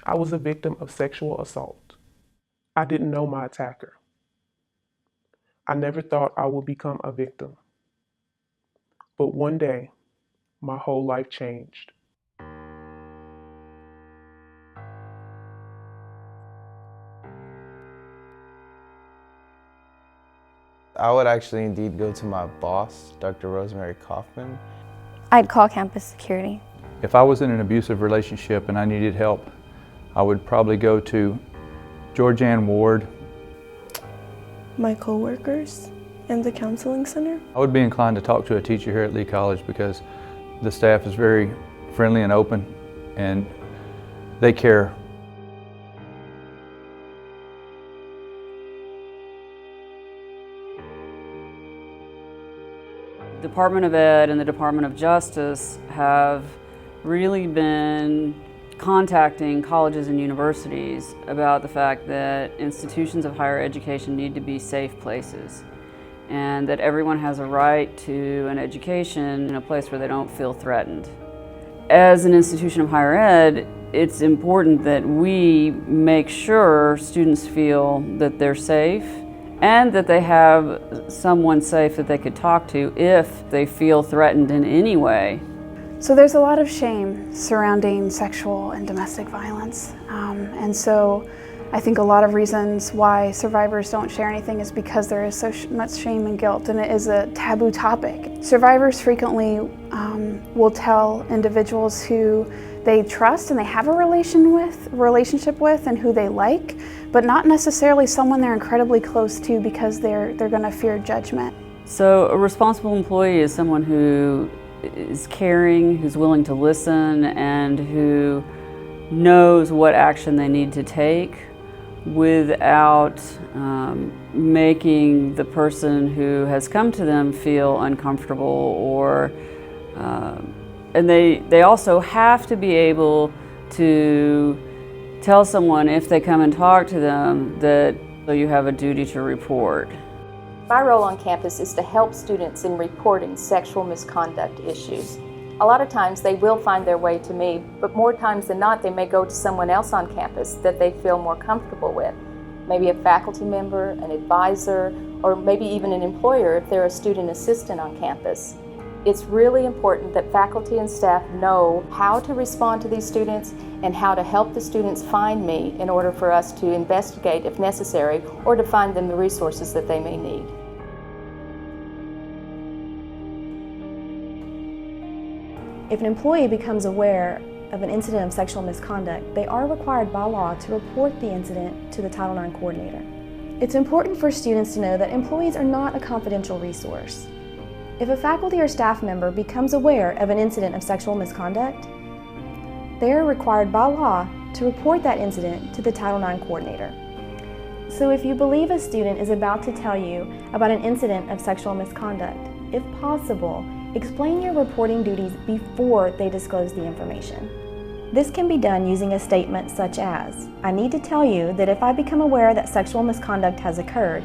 I was a victim of sexual assault. I didn't know my attacker. I never thought I would become a victim. But one day, my whole life changed. I would actually indeed go to my boss, Dr. Rosemary Kaufman. I'd call campus security. If I was in an abusive relationship and I needed help, I would probably go to Georgianne Ward. My coworkers and the counseling center. I would be inclined to talk to a teacher here at Lee College because the staff is very friendly and open and they care. Department of Ed and the Department of Justice have really been contacting colleges and universities about the fact that institutions of higher education need to be safe places and that everyone has a right to an education in a place where they don't feel threatened. As an institution of higher ed, it's important that we make sure students feel that they're safe and that they have someone safe that they could talk to if they feel threatened in any way. So there's a lot of shame surrounding sexual and domestic violence. And so I think a lot of reasons why survivors don't share anything is because there is so much shame and guilt, and it is a taboo topic. Survivors frequently will tell individuals who they trust and they have a relationship with and who they like, but not necessarily someone they're incredibly close to because they're gonna fear judgment. So a responsible employee is someone who is caring, who's willing to listen, and who knows what action they need to take without making the person who has come to them feel uncomfortable or and they also have to be able to tell someone if they come and talk to them that you have a duty to report. My role on campus is to help students in reporting sexual misconduct issues. A lot of times they will find their way to me, but more times than not they may go to someone else on campus that they feel more comfortable with. Maybe a faculty member, an advisor, or maybe even an employer if they're a student assistant on campus. It's really important that faculty and staff know how to respond to these students and how to help the students find me in order for us to investigate if necessary or to find them the resources that they may need. If an employee becomes aware of an incident of sexual misconduct, they are required by law to report the incident to the Title IX coordinator. It's important for students to know that employees are not a confidential resource. If a faculty or staff member becomes aware of an incident of sexual misconduct, they are required by law to report that incident to the Title IX coordinator. So if you believe a student is about to tell you about an incident of sexual misconduct, if possible, explain your reporting duties before they disclose the information. This can be done using a statement such as, I need to tell you that if I become aware that sexual misconduct has occurred,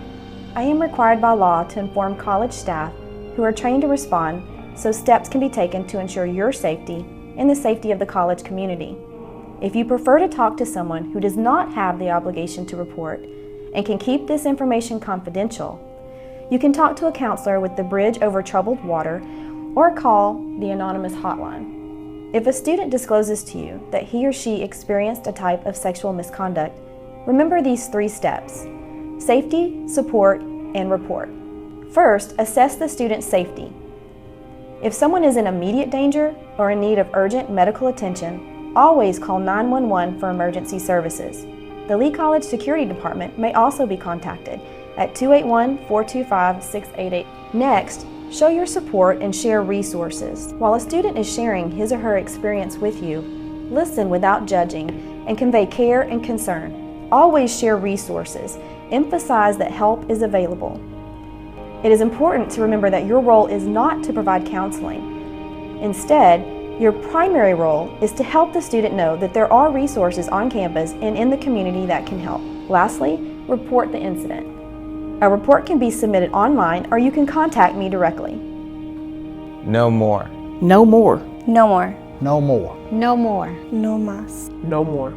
I am required by law to inform college staff who are trained to respond so steps can be taken to ensure your safety and the safety of the college community. If you prefer to talk to someone who does not have the obligation to report and can keep this information confidential, you can talk to a counselor with the Bridge Over Troubled Water or call the anonymous hotline. If a student discloses to you that he or she experienced a type of sexual misconduct, remember these 3 steps: safety, support, and report. First, assess the student's safety. If someone is in immediate danger or in need of urgent medical attention, always call 911 for emergency services. The Lee College Security Department may also be contacted at 281-425-688. Next, show your support and share resources. While a student is sharing his or her experience with you, listen without judging and convey care and concern. Always share resources. Emphasize that help is available. It is important to remember that your role is not to provide counseling. Instead, your primary role is to help the student know that there are resources on campus and in the community that can help. Lastly, report the incident. A report can be submitted online or you can contact me directly. No more. No more. No more. No more. No more. No más. No more.